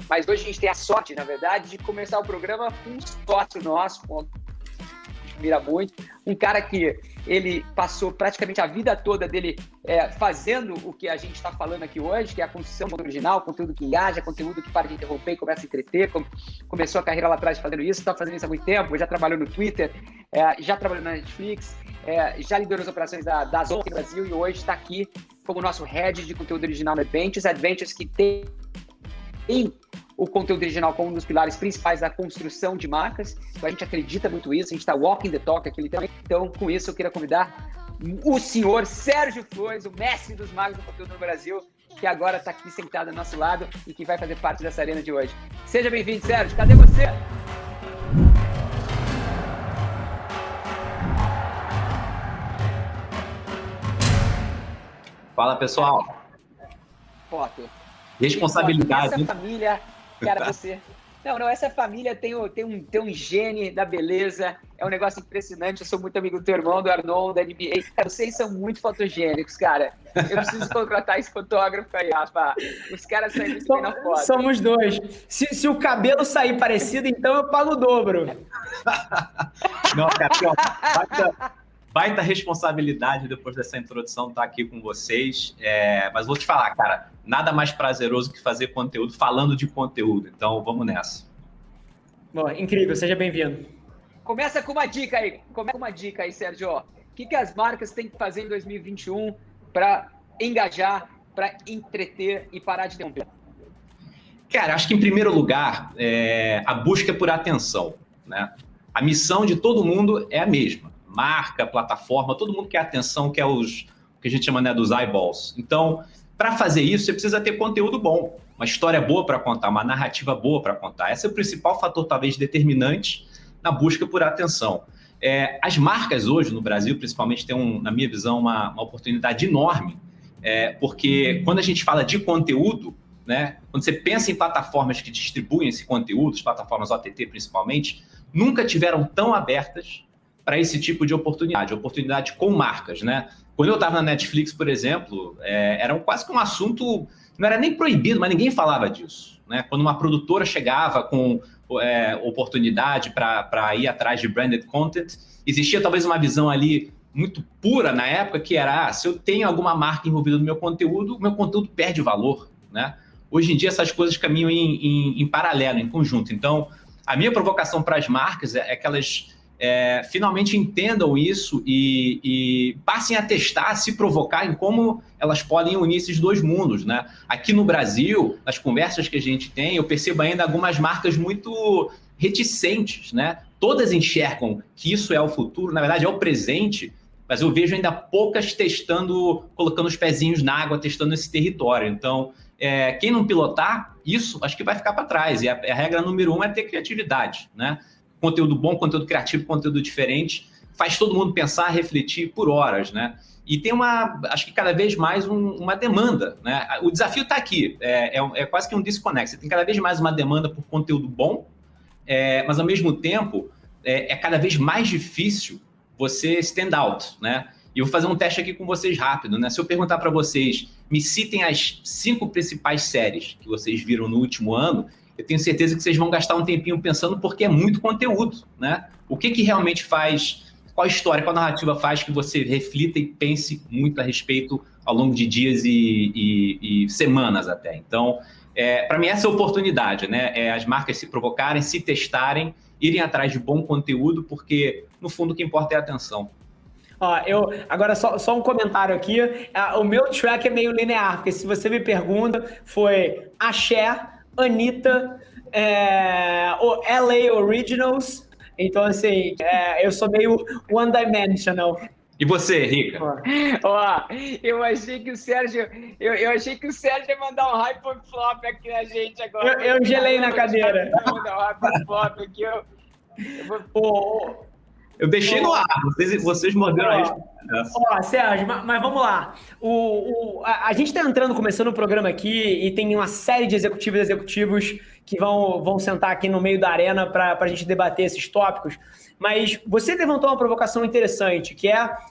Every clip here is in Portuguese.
Mas hoje a gente tem a sorte, na verdade, de começar o programa com um sócio nosso, com admira muito, um cara que ele passou praticamente a vida toda dele fazendo o que a gente está falando aqui hoje, que é a construção original, conteúdo que engaja, conteúdo que para de interromper e começa a entreter. Começou a carreira lá atrás fazendo isso, está fazendo isso há muito tempo, já trabalhou no Twitter, já trabalhou na Netflix, já liderou as operações da Zon aqui no Brasil e hoje está aqui como nosso head de conteúdo original no Adventures, que tem o conteúdo original como um dos pilares principais da construção de marcas. Então, a gente acredita muito nisso, a gente está walking the talk aqui literalmente. Então, com isso, eu queria convidar o senhor Sérgio Flores, o mestre dos magos do conteúdo no Brasil, que agora está aqui sentado ao nosso lado e que vai fazer parte dessa arena de hoje. Seja bem-vindo, Sérgio. Cadê você? Fala, pessoal. Foto. Responsabilidade. Essa família, cara, você... Não, essa família tem um gene da beleza, é um negócio impressionante. Eu sou muito amigo do teu irmão, do Arnon, da NBA. Cara, vocês são muito fotogênicos, cara. Eu preciso contratar esse fotógrafo aí, Rafa. Os caras saem muito bem na foto. Somos dois. Se o cabelo sair parecido, então eu pago o dobro. Não, cara, baita responsabilidade depois dessa introdução estar aqui com vocês. Mas vou te falar, cara, nada mais prazeroso que fazer conteúdo falando de conteúdo. Então, vamos nessa. Bom, incrível, seja bem-vindo. Começa com uma dica aí, Sérgio. O que as marcas têm que fazer em 2021 para engajar, para entreter e parar de interromper? Cara, acho que em primeiro lugar, a busca por atenção, né? A missão de todo mundo é a mesma. Marca, plataforma, todo mundo quer atenção, quer o que a gente chama, né, dos eyeballs. Então, para fazer isso, você precisa ter conteúdo bom, uma história boa para contar, uma narrativa boa para contar. Esse é o principal fator, talvez, determinante na busca por atenção. As marcas hoje no Brasil, principalmente, têm, na minha visão, uma oportunidade enorme, porque quando a gente fala de conteúdo, né, quando você pensa em plataformas que distribuem esse conteúdo, as plataformas OTT principalmente, nunca tiveram tão abertas para esse tipo de oportunidade com marcas, né? Quando eu estava na Netflix, por exemplo, era quase que um assunto, não era nem proibido, mas ninguém falava disso, né? Quando uma produtora chegava com oportunidade para ir atrás de branded content, existia talvez uma visão ali muito pura na época, que era, se eu tenho alguma marca envolvida no meu conteúdo perde valor, né? Hoje em dia essas coisas caminham em paralelo, em conjunto. Então, a minha provocação para as marcas é que elas finalmente entendam isso e passem a testar, a se provocar em como elas podem unir esses dois mundos, né? Aqui no Brasil, nas conversas que a gente tem, eu percebo ainda algumas marcas muito reticentes, né? Todas enxergam que isso é o futuro, na verdade é o presente, mas eu vejo ainda poucas testando, colocando os pezinhos na água, testando esse território. Então, quem não pilotar isso, acho que vai ficar para trás. E a regra número 1 é ter criatividade, né? Conteúdo bom, conteúdo criativo, conteúdo diferente, faz todo mundo pensar, refletir por horas, né? E tem acho que cada vez mais uma demanda, né? O desafio está aqui, é quase que um disconnect. Você tem cada vez mais uma demanda por conteúdo bom, mas ao mesmo tempo é cada vez mais difícil você stand out, né? E eu vou fazer um teste aqui com vocês rápido, né? Se eu perguntar para vocês, me citem as 5 principais séries que vocês viram no último ano, eu tenho certeza que vocês vão gastar um tempinho pensando, porque é muito conteúdo, né? O que realmente faz, qual história, qual narrativa faz que você reflita e pense muito a respeito ao longo de dias e semanas até. Então, para mim, essa é a oportunidade, né? As marcas se provocarem, se testarem, irem atrás de bom conteúdo, porque, no fundo, o que importa é a atenção. Agora, só um comentário aqui. O meu track é meio linear, porque se você me pergunta, foi Axé, Anitta, o LA Originals. Então, assim, eu sou meio one-dimensional. E você, Rica? Eu achei que o Sérgio ia mandar um hyperflop aqui na gente agora. Eu gelei na cadeira. Mandar um hyperflop aqui. Eu deixei no ar, vocês morderam aí. Sérgio, mas vamos lá. A gente está começando o programa aqui e tem uma série de executivos e executivos que vão sentar aqui no meio da arena para a gente debater esses tópicos. Mas você levantou uma provocação interessante, que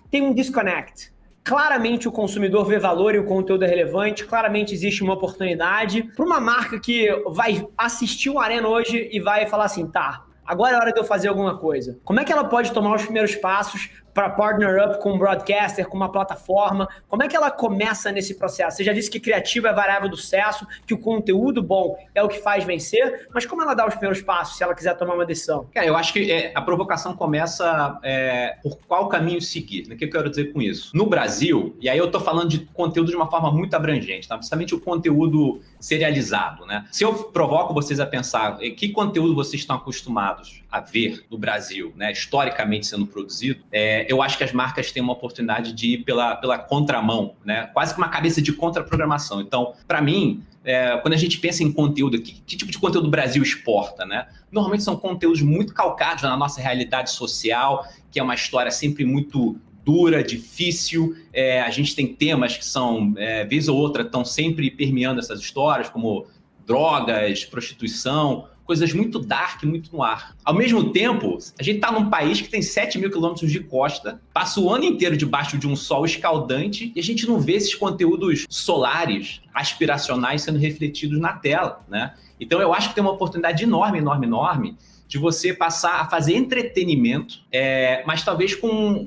tem um disconnect. claramente o consumidor vê valor e o conteúdo é relevante, claramente existe uma oportunidade para uma marca que vai assistir o Arena hoje e vai falar assim, tá, agora é hora de eu fazer alguma coisa. Como é que ela pode tomar os primeiros passos para partner up com um broadcaster, com uma plataforma? Como é que ela começa nesse processo? Você já disse que criativo é variável do sucesso, que o conteúdo bom é o que faz vencer, mas como ela dá os primeiros passos se ela quiser tomar uma decisão? Cara, eu acho que a provocação começa por qual caminho seguir. O que eu quero dizer com isso? No Brasil, e aí eu tô falando de conteúdo de uma forma muito abrangente, tá? Principalmente o conteúdo serializado, né? Se eu provoco vocês a pensar que conteúdo vocês estão acostumados a ver no Brasil, né, historicamente sendo produzido, eu acho que as marcas têm uma oportunidade de ir pela contramão, né? Quase que uma cabeça de contraprogramação. Então, para mim, quando a gente pensa em conteúdo, que tipo de conteúdo o Brasil exporta, né? Normalmente são conteúdos muito calcados na nossa realidade social, que é uma história sempre muito dura, difícil. A gente tem temas que são, vez ou outra, estão sempre permeando essas histórias, como drogas, prostituição, coisas muito dark, muito no ar. Ao mesmo tempo, a gente está num país que tem 7 mil quilômetros de costa, passa o ano inteiro debaixo de um sol escaldante e a gente não vê esses conteúdos solares, aspiracionais sendo refletidos na tela, né? Então eu acho que tem uma oportunidade enorme, enorme, enorme de você passar a fazer entretenimento, mas talvez com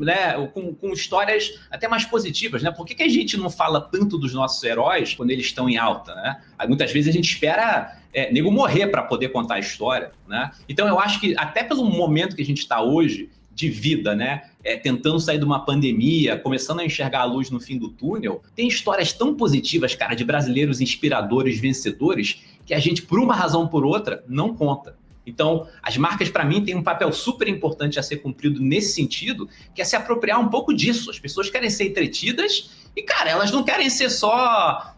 histórias até mais positivas, né? Por que a gente não fala tanto dos nossos heróis quando eles estão em alta, né? Muitas vezes a gente espera nego morrer para poder contar a história, né? Então eu acho que até pelo momento que a gente está hoje, de vida, né? Tentando sair de uma pandemia, começando a enxergar a luz no fim do túnel, tem histórias tão positivas, cara, de brasileiros inspiradores, vencedores, que a gente, por uma razão ou por outra, não conta. Então, as marcas, para mim, têm um papel super importante a ser cumprido nesse sentido, que é se apropriar um pouco disso. As pessoas querem ser entretidas e, cara, elas não querem ser só,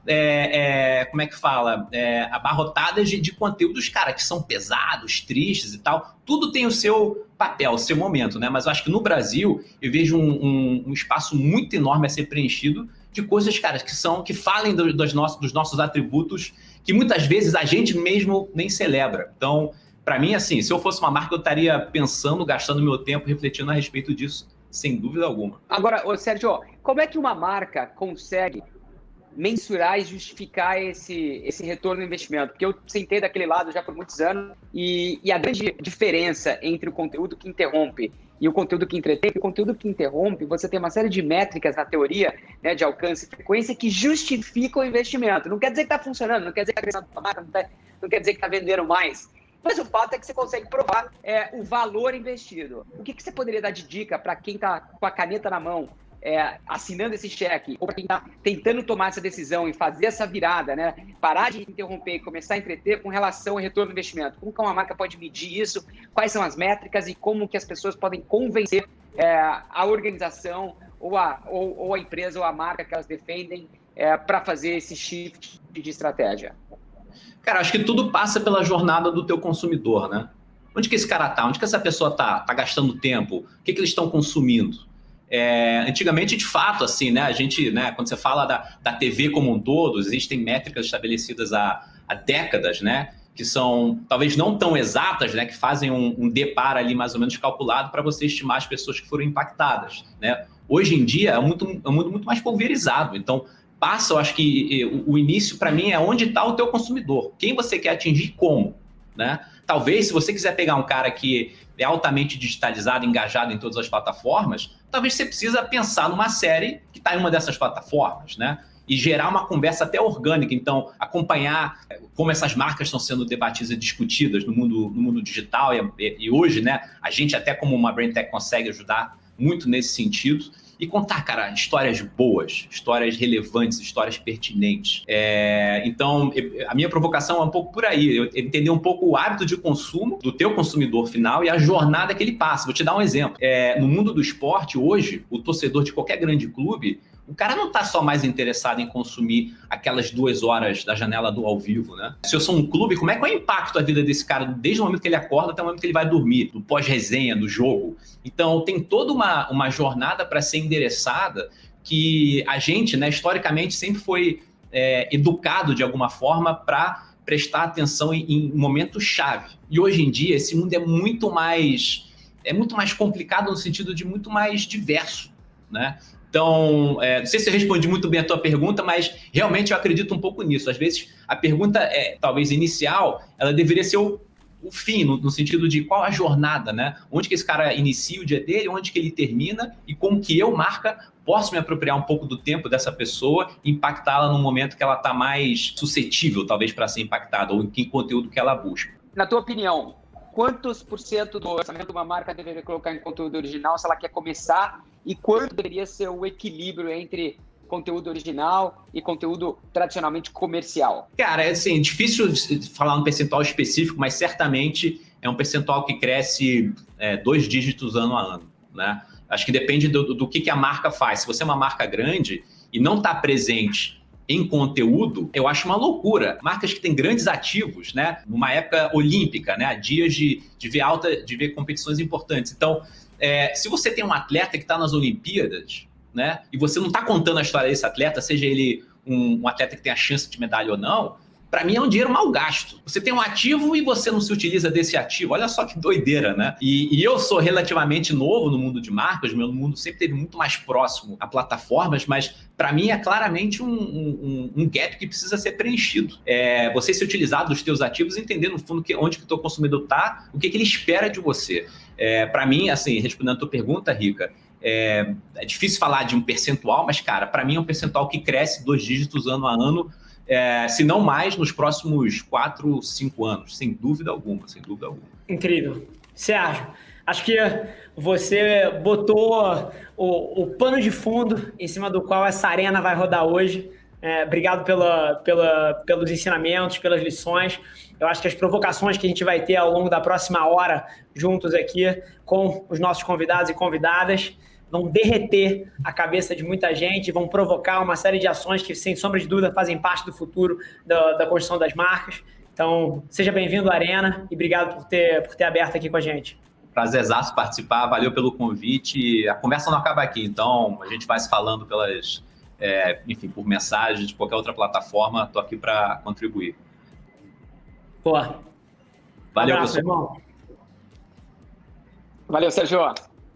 abarrotadas de conteúdos, cara, que são pesados, tristes e tal. Tudo tem o seu papel, o seu momento, né? Mas eu acho que no Brasil, eu vejo um espaço muito enorme a ser preenchido de coisas, cara, que falem dos nossos atributos, que muitas vezes a gente mesmo nem celebra. Então, para mim, assim, se eu fosse uma marca, eu estaria pensando, gastando meu tempo, refletindo a respeito disso, sem dúvida alguma. Agora, Sérgio, como é que uma marca consegue mensurar e justificar esse retorno no investimento? Porque eu sentei daquele lado já por muitos anos e a grande diferença entre o conteúdo que interrompe e o conteúdo que entretém, o conteúdo que interrompe, você tem uma série de métricas na teoria, né, de alcance e frequência que justificam o investimento. Não quer dizer que está funcionando, não quer dizer que está crescendo a marca, não quer dizer que está vendendo mais. Mas o fato é que você consegue provar o valor investido. O que você poderia dar de dica para quem está com a caneta na mão, assinando esse cheque, ou para quem está tentando tomar essa decisão e fazer essa virada, né? Parar de interromper e começar a entreter com relação ao retorno do investimento? Como que uma marca pode medir isso? Quais são as métricas e como que as pessoas podem convencer a organização ou a empresa ou a marca que elas defendem para fazer esse shift de estratégia? Cara, acho que tudo passa pela jornada do teu consumidor, né? Onde que esse cara tá? Onde que essa pessoa tá gastando tempo? O que eles estão consumindo? Antigamente, de fato, assim, né? A gente, né? Quando você fala da TV como um todo, existem métricas estabelecidas há décadas, né? Que são, talvez não tão exatas, né? Que fazem um deparo ali mais ou menos calculado para você estimar as pessoas que foram impactadas, né? Hoje em dia, é um mundo muito mais pulverizado. Então, eu acho que o início, para mim, é onde está o teu consumidor. Quem você quer atingir e como, né? Talvez, se você quiser pegar um cara que é altamente digitalizado, engajado em todas as plataformas, talvez você precisa pensar numa série que está em uma dessas plataformas, né? E gerar uma conversa até orgânica. Então, acompanhar como essas marcas estão sendo debatidas e discutidas no mundo digital. E hoje, né, a gente até como uma Brand Tech consegue ajudar muito nesse sentido. E contar, cara, histórias boas, histórias relevantes, histórias pertinentes. Então, a minha provocação é um pouco por aí. Eu entender um pouco o hábito de consumo do teu consumidor final e a jornada que ele passa. Vou te dar um exemplo. No mundo do esporte, hoje, o torcedor de qualquer grande clube, o cara não está só mais interessado em consumir aquelas 2 horas da janela do ao vivo, né? Se eu sou um clube, como é que é o impacto da vida desse cara desde o momento que ele acorda até o momento que ele vai dormir, do pós-resenha, do jogo? Então, tem toda uma jornada para ser endereçada que a gente, né, historicamente, sempre foi educado de alguma forma para prestar atenção em momentos-chave. E hoje em dia, esse mundo é muito mais complicado no sentido de muito mais diverso, né? Então, não sei se eu respondi muito bem a tua pergunta, mas realmente eu acredito um pouco nisso. Às vezes, a pergunta, talvez inicial, ela deveria ser o fim, no sentido de qual a jornada, né? Onde que esse cara inicia o dia dele, onde que ele termina e como que eu, marca, posso me apropriar um pouco do tempo dessa pessoa e impactá-la no momento que ela está mais suscetível, talvez, para ser impactada, ou em que conteúdo que ela busca. Na tua opinião, quantos % do orçamento de uma marca deveria colocar em conteúdo original se ela quer começar e quanto deveria ser o equilíbrio entre conteúdo original e conteúdo tradicionalmente comercial? Cara, assim, difícil falar um percentual específico, mas certamente é um percentual que cresce 2 dígitos ano a ano, né? Acho que depende do que a marca faz. Se você é uma marca grande e não está presente em conteúdo, eu acho uma loucura. Marcas que têm grandes ativos, né? Numa época olímpica, né? Dias de ver competições importantes. Então, se você tem um atleta que está nas Olimpíadas, né? E você não está contando a história desse atleta, seja ele um atleta que tem a chance de medalha ou não, para mim é um dinheiro mal gasto. Você tem um ativo e você não se utiliza desse ativo. Olha só que doideira, né? E eu sou relativamente novo no mundo de marcas, meu mundo sempre esteve muito mais próximo a plataformas, mas para mim é claramente um gap que precisa ser preenchido. Você se utilizar dos teus ativos e entender, no fundo, onde que o teu consumidor está, o que ele espera de você. Para mim, assim, respondendo a tua pergunta, Rica, é difícil falar de um percentual, mas, cara, para mim é um percentual que cresce 2 dígitos ano a ano, se não mais, nos próximos 4, 5 anos, sem dúvida alguma, sem dúvida alguma. Incrível. Sérgio, acho que você botou o pano de fundo em cima do qual essa arena vai rodar hoje. Obrigado pelos ensinamentos, pelas lições. Eu acho que as provocações que a gente vai ter ao longo da próxima hora juntos aqui com os nossos convidados e convidadas vão derreter a cabeça de muita gente, vão provocar uma série de ações que, sem sombra de dúvida, fazem parte do futuro da construção das marcas. Então, seja bem-vindo à Arena e obrigado por ter aberto aqui com a gente. Prazerzaço participar, valeu pelo convite. A conversa não acaba aqui, então a gente vai se falando enfim, por mensagens, de qualquer outra plataforma, estou aqui para contribuir. Pô. Valeu, abraço, pessoal. irmão. Valeu, Sérgio.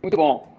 Muito bom.